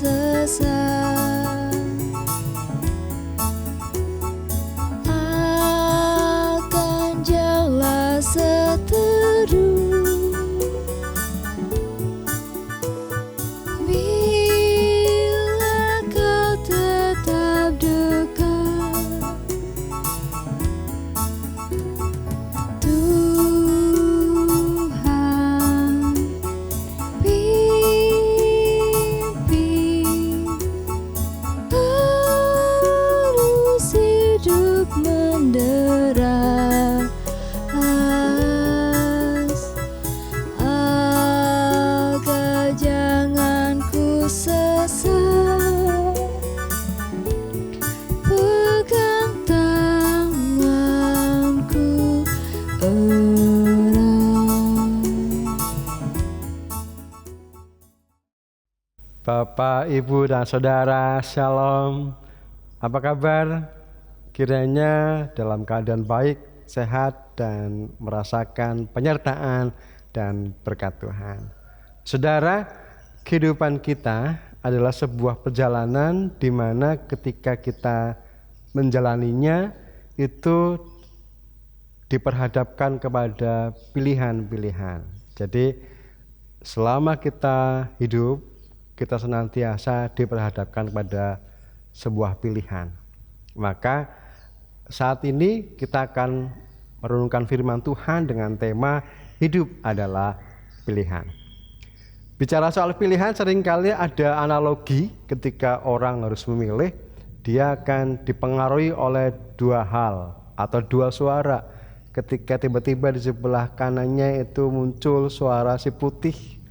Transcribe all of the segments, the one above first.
sesat, akan jelas seteru bila kau tetap dekat. Tuhan pimpin arus hidup menderas, agar jangan ku sesat. Pegang tanganku erat. Bapak, Ibu, dan Saudara, Shalom. Apa kabar? Kiranya dalam keadaan baik, sehat, dan merasakan penyertaan dan berkat Tuhan. Saudara, kehidupan kita adalah sebuah perjalanan di mana ketika kita menjalaninya itu diperhadapkan kepada pilihan-pilihan. Jadi selama kita hidup, kita senantiasa diperhadapkan pada sebuah pilihan. Maka saat ini kita akan merenungkan firman Tuhan dengan tema hidup adalah pilihan. Bicara soal pilihan, seringkali ada analogi ketika orang harus memilih, dia akan dipengaruhi oleh dua hal atau dua suara. Ketika tiba-tiba di sebelah kanannya itu muncul suara si putih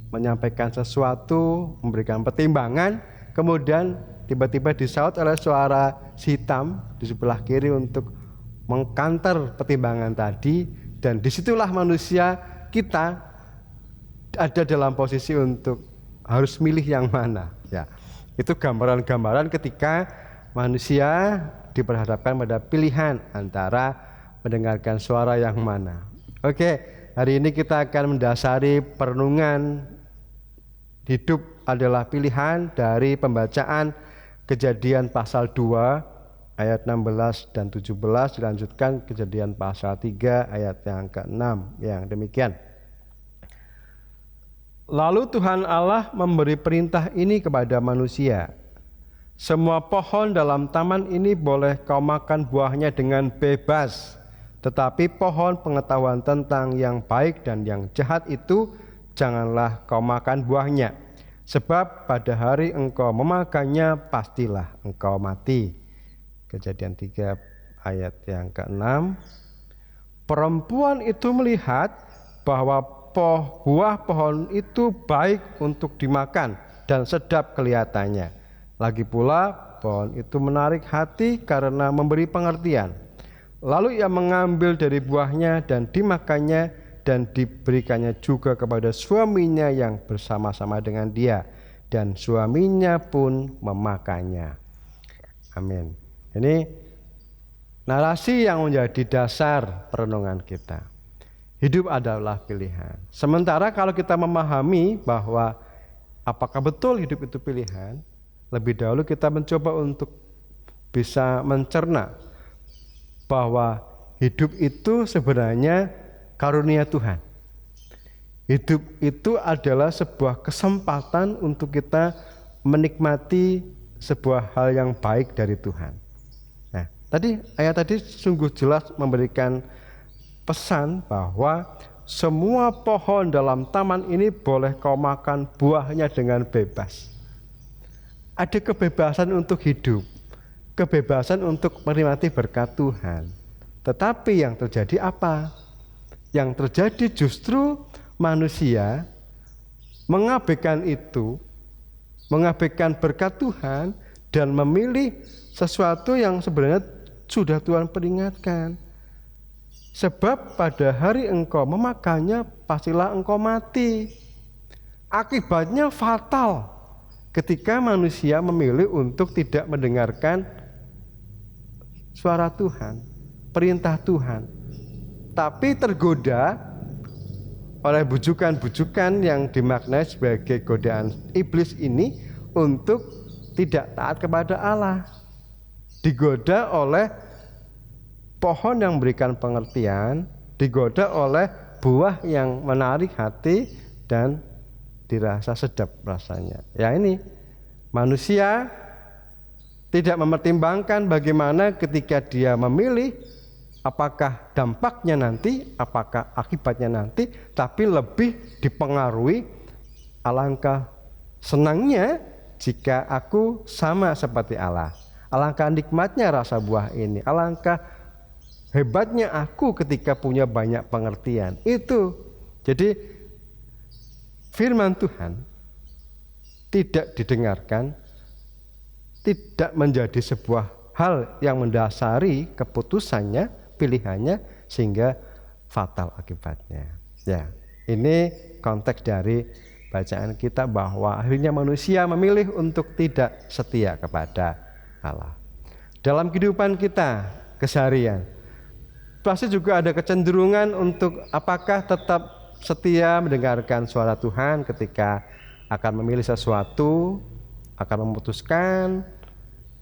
menyampaikan sesuatu, memberikan pertimbangan, kemudian tiba-tiba disaut oleh suara si hitam di sebelah kiri untuk mengkanter pertimbangan tadi, dan disitulah manusia kita ada dalam posisi untuk harus milih yang mana. Ya, itu gambaran-gambaran ketika manusia diperhadapkan pada pilihan antara mendengarkan suara yang mana. Oke, hari ini kita akan mendasari perenungan hidup adalah pilihan dari pembacaan Kejadian pasal 2 ayat 16 dan 17, dilanjutkan Kejadian pasal 3 ayat yang ke-6 yang demikian. Lalu Tuhan Allah memberi perintah ini kepada manusia. Semua pohon dalam taman ini boleh kau makan buahnya dengan bebas, tetapi pohon pengetahuan tentang yang baik dan yang jahat itu janganlah kau makan buahnya, sebab pada hari engkau memakannya pastilah engkau mati. Kejadian 3 ayat yang ke-6. Perempuan itu melihat bahwa buah pohon itu baik untuk dimakan dan sedap kelihatannya. Lagi pula pohon itu menarik hati karena memberi pengertian. Lalu ia mengambil dari buahnya dan dimakannya, dan diberikannya juga kepada suaminya yang bersama-sama dengan dia, dan suaminya pun memakannya. Amin. Ini narasi yang menjadi dasar perenungan kita. Hidup adalah pilihan. Sementara kalau kita memahami bahwa apakah betul hidup itu pilihan, lebih dahulu kita mencoba untuk bisa mencerna bahwa hidup itu sebenarnya karunia Tuhan. Hidup itu adalah sebuah kesempatan untuk kita menikmati sebuah hal yang baik dari Tuhan. Nah, ayat tadi sungguh jelas memberikan pesan bahwa semua pohon dalam taman ini boleh kau makan buahnya dengan bebas. Ada kebebasan untuk hidup, kebebasan untuk menikmati berkat Tuhan. Tetapi yang terjadi apa? Yang terjadi justru manusia mengabaikan itu, mengabaikan berkat Tuhan dan memilih sesuatu yang sebenarnya sudah Tuhan peringatkan. Sebab pada hari engkau memakannya pastilah engkau mati. Akibatnya fatal ketika manusia memilih untuk tidak mendengarkan suara Tuhan, perintah Tuhan, tapi tergoda oleh bujukan-bujukan yang dimaknai sebagai godaan iblis ini untuk tidak taat kepada Allah. Digoda oleh pohon yang memberikan pengertian, digoda oleh buah yang menarik hati dan dirasa sedap rasanya. Ya, ini manusia tidak mempertimbangkan bagaimana ketika dia memilih, apakah dampaknya nanti, apakah akibatnya nanti, tapi lebih dipengaruhi alangkah senangnya jika aku sama seperti Allah. Alangkah nikmatnya rasa buah ini, alangkah hebatnya aku ketika punya banyak pengertian. Itu. Jadi firman Tuhan tidak didengarkan, tidak menjadi sebuah hal yang mendasari keputusannya, pilihannya, sehingga fatal akibatnya. Ya, ini konteks dari bacaan kita bahwa akhirnya manusia memilih untuk tidak setia kepada Allah. Dalam kehidupan kita keseharian, pasti juga ada kecenderungan untuk apakah tetap setia mendengarkan suara Tuhan ketika akan memilih sesuatu, akan memutuskan,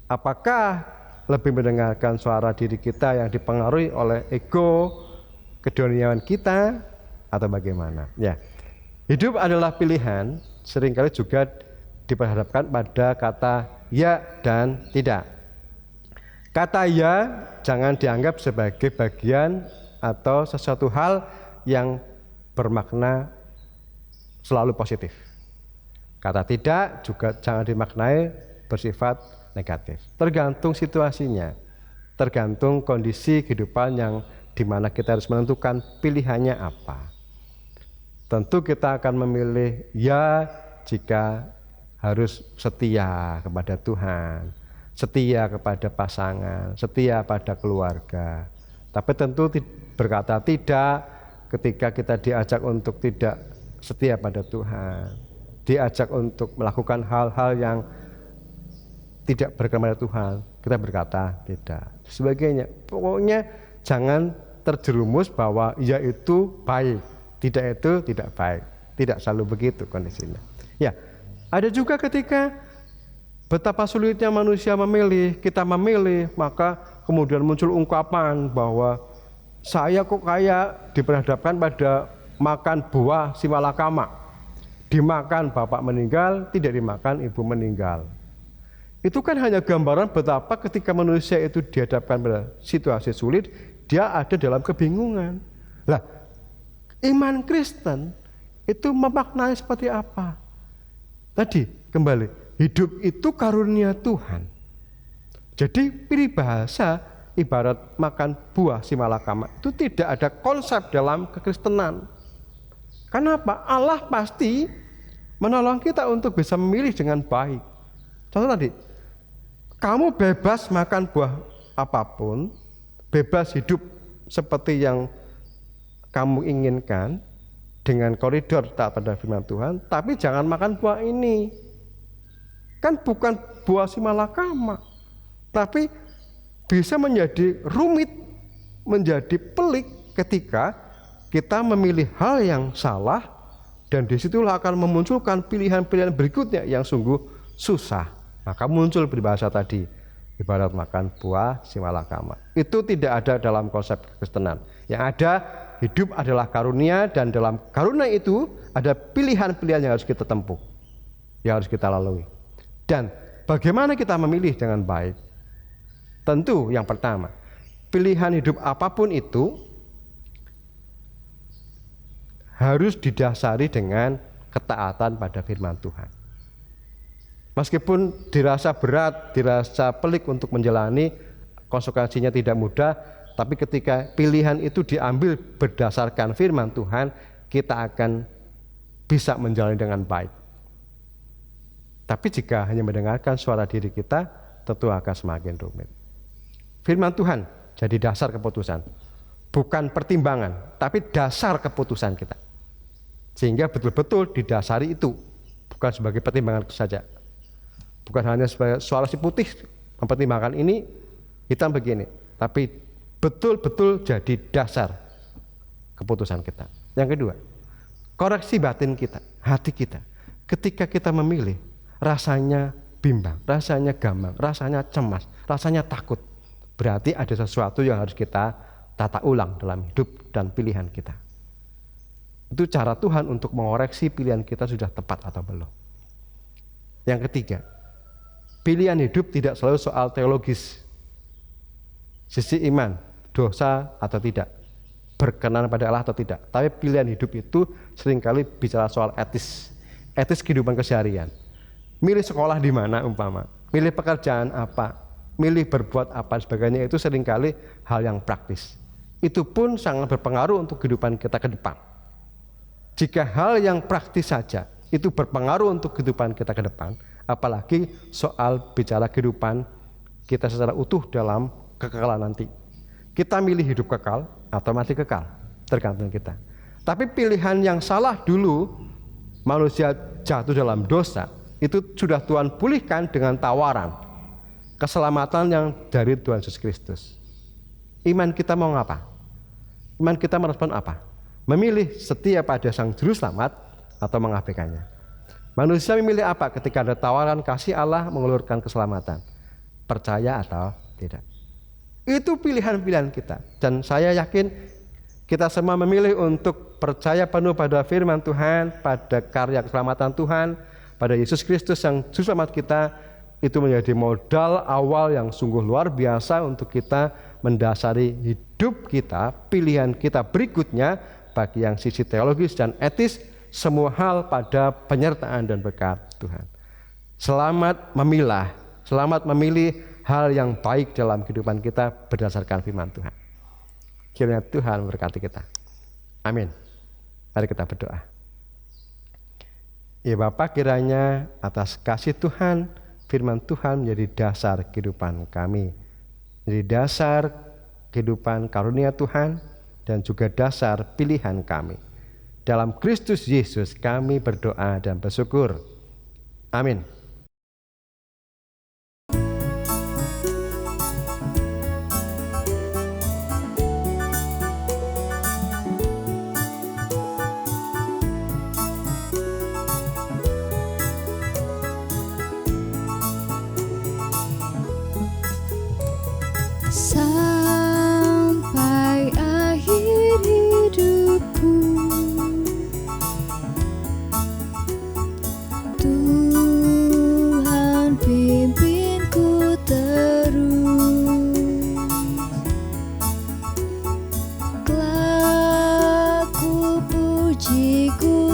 apakah lebih mendengarkan suara diri kita yang dipengaruhi oleh ego, keduniaan kita, atau bagaimana? Ya, hidup adalah pilihan, seringkali juga diperhadapkan pada kata ya dan tidak. Kata ya jangan dianggap sebagai bagian atau sesuatu hal yang bermakna selalu positif. Kata tidak juga jangan dimaknai bersifat negatif. Tergantung situasinya, tergantung kondisi kehidupan yang dimana kita harus menentukan pilihannya apa. Tentu kita akan memilih ya jika harus setia kepada Tuhan, setia kepada pasangan, setia pada keluarga. Tapi tentu berkata tidak ketika kita diajak untuk tidak setia pada Tuhan, diajak untuk melakukan hal-hal yang tidak berkenan pada Tuhan, kita berkata tidak. Sebagainya. Pokoknya jangan terjerumus bahwa ya itu baik, tidak itu tidak baik. Tidak selalu begitu kondisinya. Ya, ada juga ketika betapa sulitnya manusia memilih, kita memilih, maka kemudian muncul ungkapan bahwa saya kok kayak diperhadapkan pada makan buah simalakama. Dimakan bapak meninggal, tidak dimakan ibu meninggal. Itu kan hanya gambaran betapa ketika manusia itu dihadapkan pada situasi sulit, dia ada dalam kebingungan. Lah, iman Kristen itu memaknai seperti apa? Tadi kembali, hidup itu karunia Tuhan. Jadi pilih bahasa ibarat makan buah simalakama itu tidak ada konsep dalam kekristenan. Kenapa? Allah pasti menolong kita untuk bisa memilih dengan baik. Contoh tadi, kamu bebas makan buah apapun, bebas hidup seperti yang kamu inginkan dengan koridor taat pada firman Tuhan, tapi jangan makan buah ini. Kan bukan buah simalakama, tapi bisa menjadi rumit, menjadi pelik ketika kita memilih hal yang salah, dan disitulah akan memunculkan pilihan-pilihan berikutnya yang sungguh susah. Maka muncul peribahasa tadi, ibarat makan buah simalakama. Itu tidak ada dalam konsep kekristenan. Yang ada, hidup adalah karunia, dan dalam karunia itu ada pilihan-pilihan yang harus kita tempuh, yang harus kita lalui. Dan bagaimana kita memilih dengan baik? Tentu yang pertama, pilihan hidup apapun itu harus didasari dengan ketaatan pada firman Tuhan. Meskipun dirasa berat, dirasa pelik untuk menjalani, konsekuensinya tidak mudah, tapi ketika pilihan itu diambil berdasarkan firman Tuhan, kita akan bisa menjalani dengan baik. Tapi jika hanya mendengarkan suara diri kita, tentu akan semakin rumit. Firman Tuhan jadi dasar keputusan, bukan pertimbangan, tapi dasar keputusan kita. Sehingga betul-betul didasari itu, bukan sebagai pertimbangan saja. Bukan hanya sebagai suara si putih mempertimbangkan ini, hitam begini, tapi betul-betul jadi dasar keputusan kita. Yang kedua, koreksi batin kita, hati kita. Ketika kita memilih, rasanya bimbang, rasanya gamang, rasanya cemas, rasanya takut. Berarti ada sesuatu yang harus kita tata ulang dalam hidup dan pilihan kita. Itu cara Tuhan untuk mengoreksi pilihan kita sudah tepat atau belum. Yang ketiga, pilihan hidup tidak selalu soal teologis. Sisi iman, dosa atau tidak, berkenan pada Allah atau tidak. Tapi pilihan hidup itu seringkali bicara soal etis kehidupan keseharian. Milih sekolah di mana umpama, milih pekerjaan apa, milih berbuat apa sebagainya, itu seringkali hal yang praktis. Itu pun sangat berpengaruh untuk kehidupan kita ke depan. Jika hal yang praktis saja itu berpengaruh untuk kehidupan kita ke depan, apalagi soal bicara kehidupan kita secara utuh dalam kekekalan nanti. Kita milih hidup kekal atau mati kekal, tergantung kita. Tapi pilihan yang salah dulu, manusia jatuh dalam dosa, itu sudah Tuhan pulihkan dengan tawaran keselamatan yang dari Tuhan Yesus Kristus. Iman kita mau ngapa? Iman kita merespon apa? Memilih setia pada Sang Juru Selamat atau mengabaikannya. Manusia memilih apa ketika ada tawaran kasih Allah mengulurkan keselamatan? Percaya atau tidak? Itu pilihan-pilihan kita. Dan saya yakin kita semua memilih untuk percaya penuh pada firman Tuhan, pada karya keselamatan Tuhan, pada Yesus Kristus yang Juru Selamat kita. Itu menjadi modal awal yang sungguh luar biasa untuk kita mendasari hidup kita, pilihan kita berikutnya, bagi yang sisi teologis dan etis, semua hal pada penyertaan dan berkat Tuhan. Selamat memilah, selamat memilih hal yang baik dalam kehidupan kita berdasarkan firman Tuhan. Kiranya Tuhan memberkati kita. Amin. Mari kita berdoa. Ya Bapa, kiranya atas kasih Tuhan, firman Tuhan menjadi dasar kehidupan kami, menjadi dasar kehidupan karunia Tuhan, dan juga dasar pilihan kami. Dalam Kristus Yesus kami berdoa dan bersyukur. Amin. Sampai akhir hidupku, Tuhan pimpinku terus. Kelak ku puji, ku